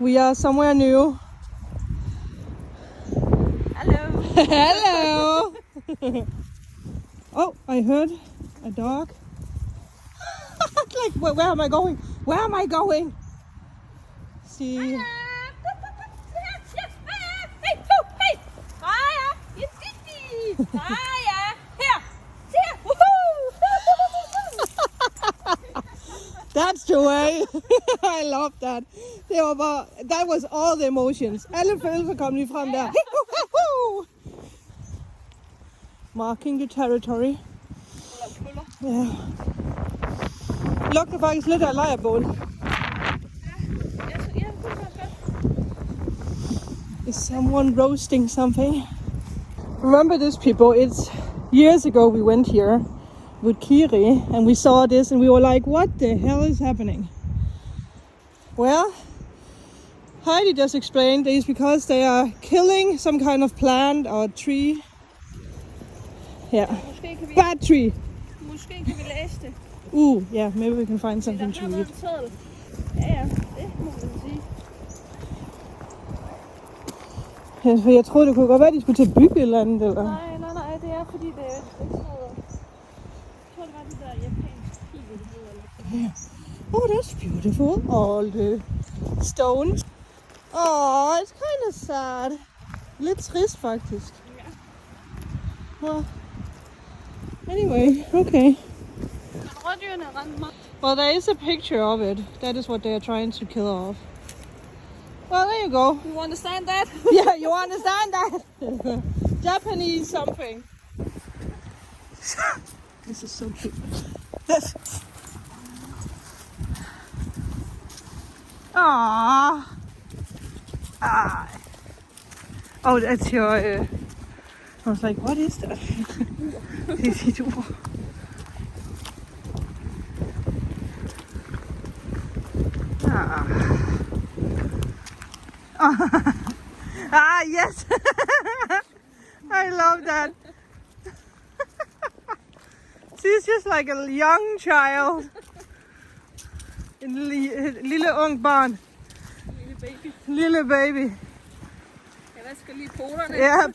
We are somewhere new. Hello. Hello. Oh, I heard a dog. Like, where am I going? Where am I going? See. That's the way. I love that. That was all the emotions. Alle følelser kom lige frem der. Marking the territory. Ja. Lugter faktisk lidt af lejrbål. Is someone roasting something? Remember this, people? It's years ago we went here with Kiri and we saw this and we were like, what the hell is happening? Well, Heidi just explained it's because they are killing some kind of plant or tree. Yeah. Bad tree. Måske kan vi læse det. Yeah, maybe we can find something to read. Ja, det må man sige. Ja, for jeg troede, det kunne godt være, at de skulle til at bygge et eller andet, eller? Nej, det er fordi, det er ikke sådan noget. Jeg tror, det var det der japanske pil, det hedder. Yeah. Oh, that's beautiful. All the stones. Oh, it's kind of sad. Lidt trist, faktisk. Ja. Well, anyway, okay. Rådyrene rendte mig. Well, there is a picture of it. That is what they are trying to kill off. Well, there you go. You understand that? Yeah, you understand that? Japanese something. This is so cute. Aww. Ah. Oh, that's your... I was like, what is that? Ah, yes. I love that. She's just like a young child. En lille ung barn. Lille baby. Lille baby. Jeg vasker lige poterne. Ja.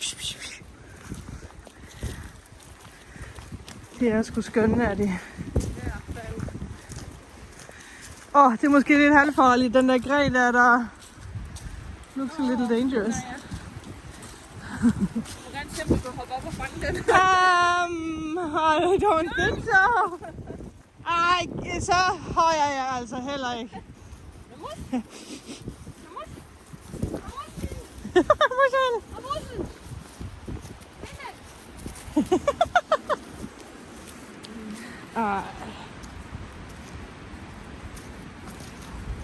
De er sgu skønne, er de. Det er måske lidt halvfarligt. Den der gren der looks a little dangerous. Hvordan ser du hoppe op og fange den? I don't think so. Ej, så høj er jeg altså heller ikke.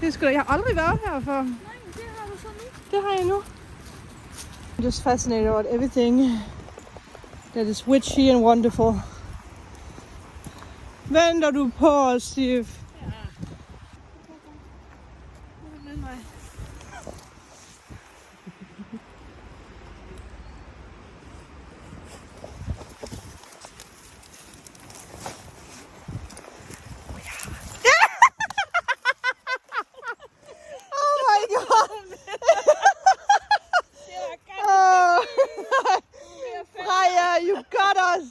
Det er sgu da, jeg har aldrig været her før. Nej, det har du så nu. Det har jeg nu. I'm just fascinated about everything that is witchy and wonderful. Venter du på os, Steve? Ja. Med mig. Oh my god! Freja, you got us!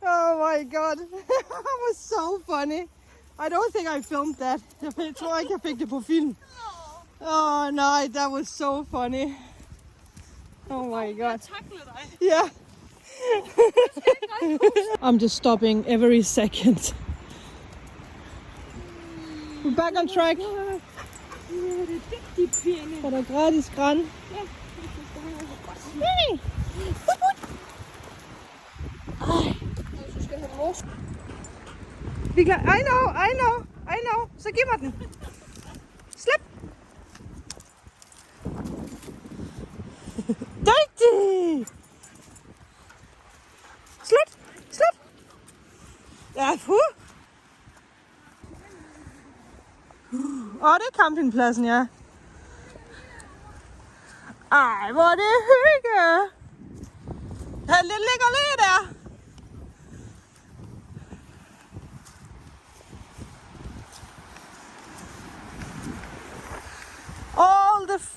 Oh my god, that was so funny. I don't think I filmed that. Jeg tror ikke, jeg fik det på film. Oh no, that was so funny. Oh my god. Yeah. I'm just stopping every second. We're back on track. For der gratis græn. Hey. Vi kan... I know. Så giv mig den. Slip. Dygtig. Slip. Ja, det er campingpladsen, ja. Ej, hvor er det hygge. Ja, det ligger lige der.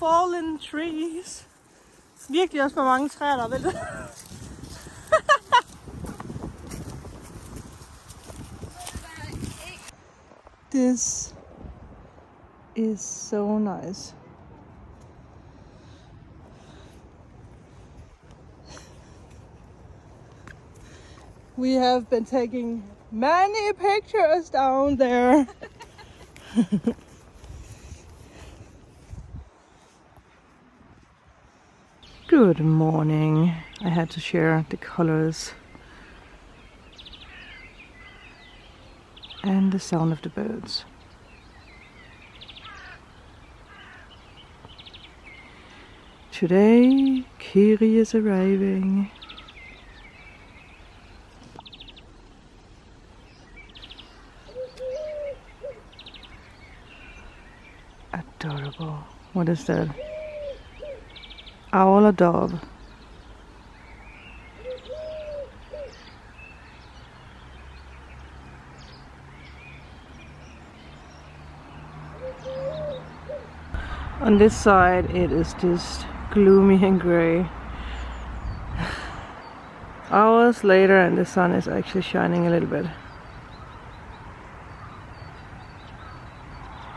fallen trees. Virkelig også for mange træer, der er væltet. This is so nice. We have been taking many pictures down there. Good morning. I had to share the colors and the sound of the birds. Today, Kiri is arriving. Adorable. What is that? Owl or dove? On this side it is just gloomy and grey. Hours later and the sun is actually shining a little bit.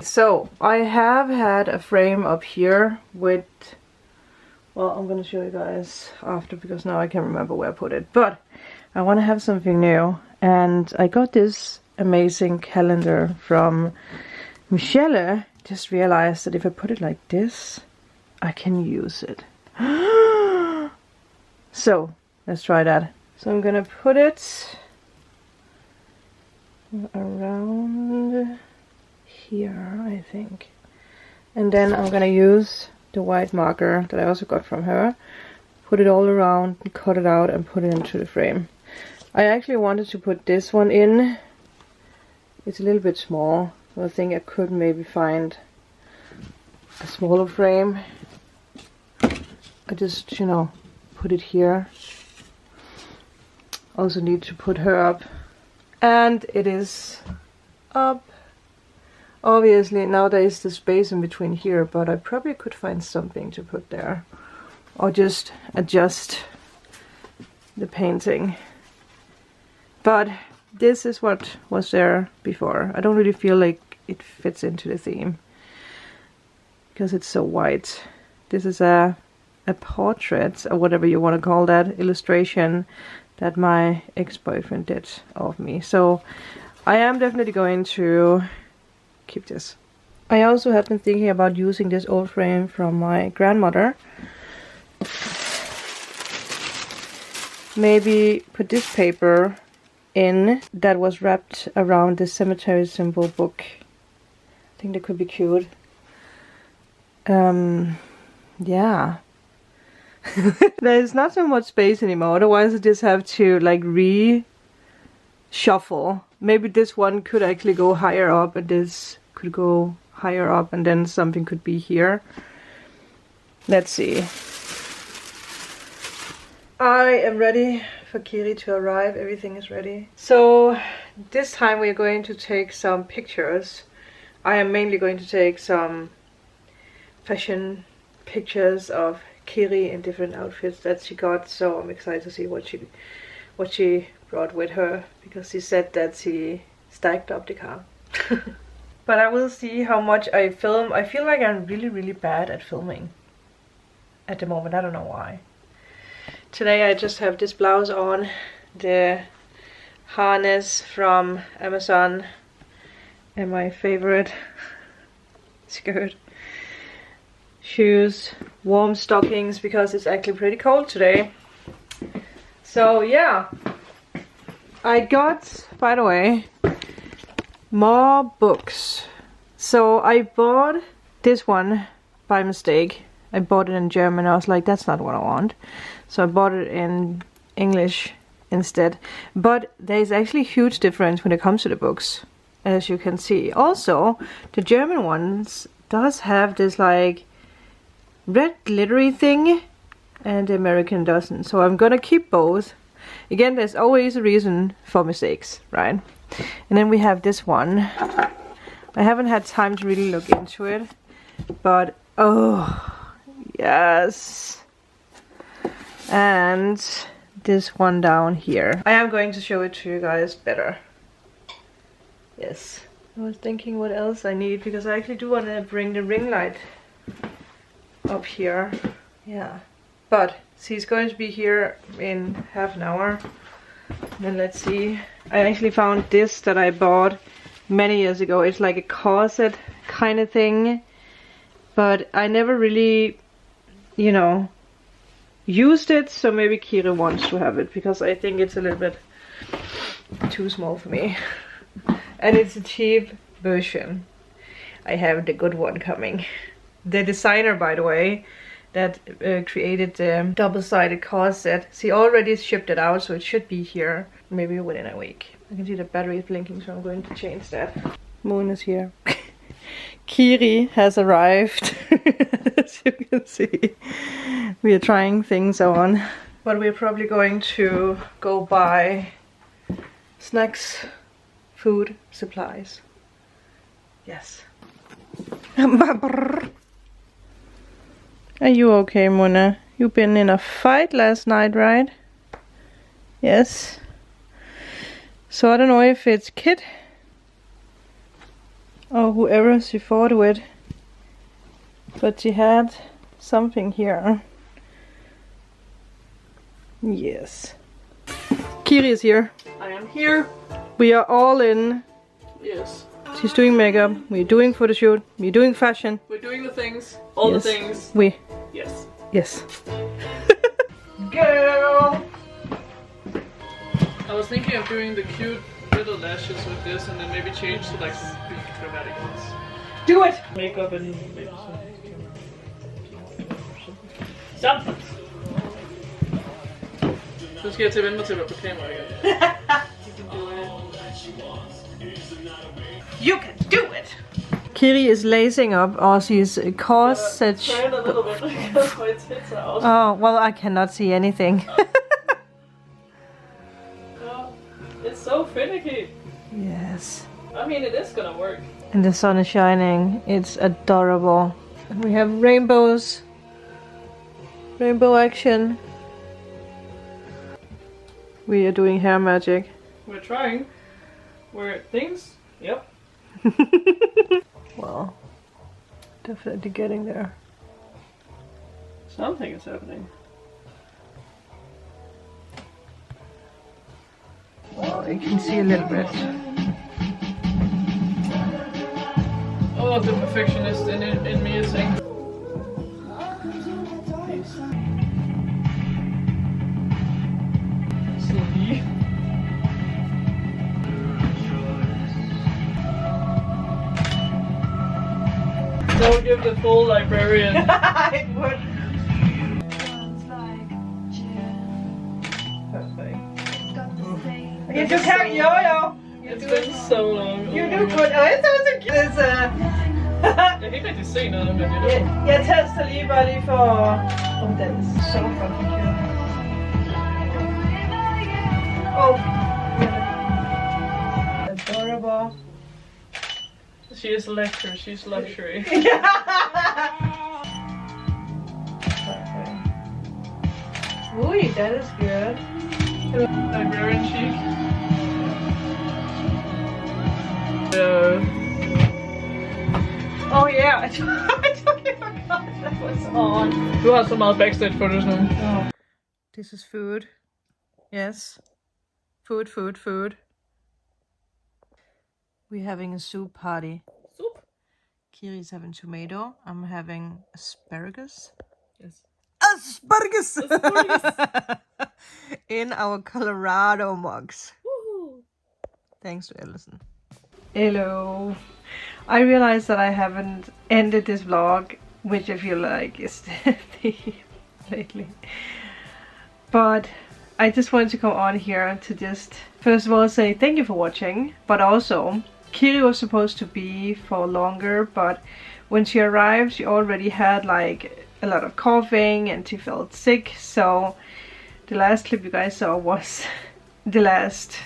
So I have had a frame up here with, well, I'm gonna show you guys after because now I can't remember where I put it, but I want to have something new, and I got this amazing calendar from Michelle. Just realized that if I put it like this, I can use it. So let's try that. So I'm gonna put it around here, I think, and then I'm gonna use the white marker that I also got from her, put it all around, cut it out and put it into the frame. I actually wanted to put this one in. It's a little bit small, so I think I could maybe find a smaller frame. I just, you know, put it here. Also need to put her up, and it is up. Obviously now there is the space in between here, but I probably could find something to put there, or just adjust the painting. But this is what was there before. I don't really feel like it fits into the theme because it's so white. This is a portrait, or whatever you want to call that, illustration that my ex-boyfriend did of me. So I am definitely going to keep this. I also have been thinking about using this old frame from my grandmother. Maybe put this paper in that was wrapped around the cemetery symbol book. I think that could be cute. Yeah. There's not so much space anymore, otherwise I just have to like reshuffle. Maybe this one could actually go higher up and this could go higher up, and then something could be here. Let's see. I am ready for Kiri to arrive. Everything is ready. So this time we're going to take some pictures. I am mainly going to take some fashion pictures of Kiri in different outfits that she got, so I'm excited to see what she brought with her, because she said that she stacked up the car. But I will see how much I film. I feel like I'm really bad at filming at the moment. I don't know why. Today I just have this blouse on, the harness from Amazon, and my favorite skirt, shoes, warm stockings because it's actually pretty cold today. So yeah, I got, by the way, more books. So I bought this one by mistake. I bought it in German. I was like, that's not what I want. So I bought it in English instead. But there's actually a huge difference when it comes to the books, as you can see. Also, the German ones does have this like red glittery thing, and the American doesn't. So I'm gonna keep both. Again, there's always a reason for mistakes, right? And then we have this one. I haven't had time to really look into it, but oh, Yes. And this one down here. I am going to show it to you guys better. Yes. I was thinking what else I need, because I actually do want to bring the ring light up here. Yeah. But she's going to be here in half an hour. Then let's see. I actually found this that I bought many years ago. It's like a corset kind of thing. But I never really, you know, used it. So maybe Kiri wants to have it, because I think it's a little bit too small for me. And it's a cheap version. I have the good one coming. The designer, by the way, that created the double-sided corset, she already shipped it out, so it should be here maybe within a week. I can see the battery is blinking, so I'm going to change that. Moon is here. Kiri has arrived. As you can see, we are trying things on, but we're probably going to go buy snacks, food, supplies. Yes. Are you okay, Mona? You've been in a fight last night, right? Yes. So I don't know if it's Chit or whoever she fought with, but she had something here. Yes. Kiri is here. I am here. We are all in. Yes. She's doing makeup, we're doing photoshoot, we're doing fashion. We're doing the things. All Yes. the things. Yes. Yes. Girl! I was thinking of doing the cute little lashes with this and then maybe change to like big dramatic ones. Do it! Makeup and maybe something. Så skal jeg til at vende mig til at være på kamera igen. You can do it! Kiri is lacing up, or she's corset. Trying a little bit because my tits are out. Oh, well, I cannot see anything. Oh, it's so finicky. Yes. I mean, it is gonna work. And the sun is shining. It's adorable. And we have rainbows. Rainbow action. We are doing hair magic. We're trying. We're things. Yep. Well, definitely getting there. Something is happening. Well, you can see a little bit. Oh, the perfectionist in me is saying. Slowly. Don't give the full librarian. I would. Perfect. You do carry yo-yo. It's been so long. You do good. Oh, it's so cute. It's Jeg kan ikke rigtig se noget, men jeg tester lige bare lige for om den er så fucking cute. Oh. Adorable. She is lecture, she's luxury. Ooh, that is good. Librarian chic. Oh yeah, I totally forgot that was on. Du har så meget backstage footage nu. Oh. This is food. Yes. Food, food, food. We're having a soup party. Soup? Kiri's having tomato. I'm having asparagus. Yes. Asparagus! Asparagus. In our Colorado mugs. Woohoo! Thanks to Ellison. Hello. I realized that I haven't ended this vlog, which I feel like is the theme lately. But I just wanted to come on here to just, first of all, say thank you for watching, but also Kiri was supposed to be for longer, but when she arrived she already had like a lot of coughing and she felt sick, so the last clip you guys saw was the last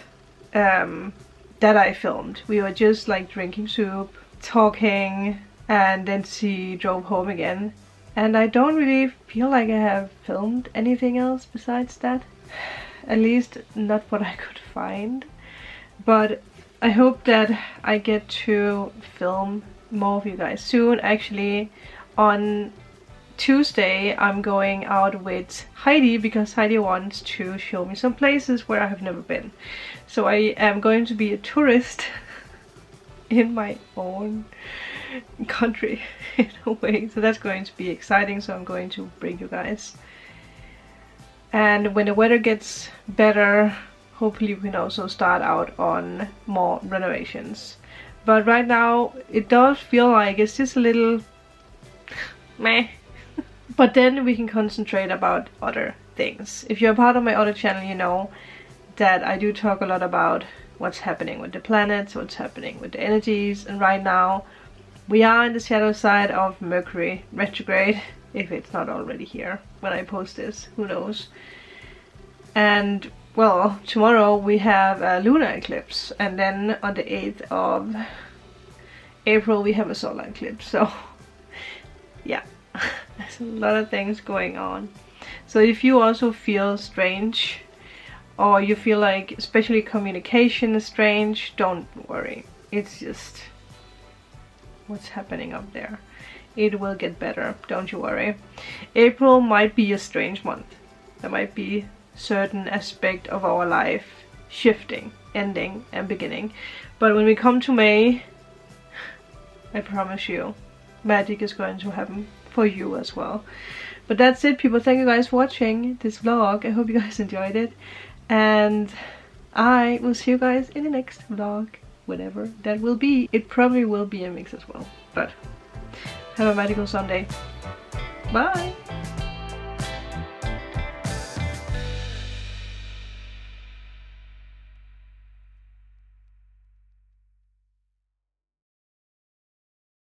that I filmed. We were just like drinking soup, talking, and then she drove home again. And I don't really feel like I have filmed anything else besides that. At least not what I could find. But I hope that I get to film more of you guys soon. Actually, on Tuesday I'm going out with Heidi because Heidi wants to show me some places where I have never been. So I am going to be a tourist in my own country in a way. So that's going to be exciting. So I'm going to bring you guys. And when the weather gets better, hopefully we can also start out on more renovations. But right now it does feel like it's just a little meh. But then we can concentrate about other things. If you're a part of my other channel, you know that I do talk a lot about what's happening with the planets, what's happening with the energies, and right now we are in the shadow side of Mercury retrograde, if it's not already here when I post this, who knows. And well, tomorrow we have a lunar eclipse, and then on the 8th of April we have a solar eclipse, so yeah. There's a lot of things going on. So if you also feel strange, or you feel like especially communication is strange, don't worry. It's just what's happening up there. It will get better, don't you worry. April might be a strange month. There might be certain aspect of our life shifting, ending and beginning. But when we come to May, I promise you, magic is going to happen for you as well. But that's it, people. Thank you guys for watching this vlog. I hope you guys enjoyed it, and I will see you guys in the next vlog, whatever that will be. It probably will be a mix as well, but have a magical Sunday. Bye.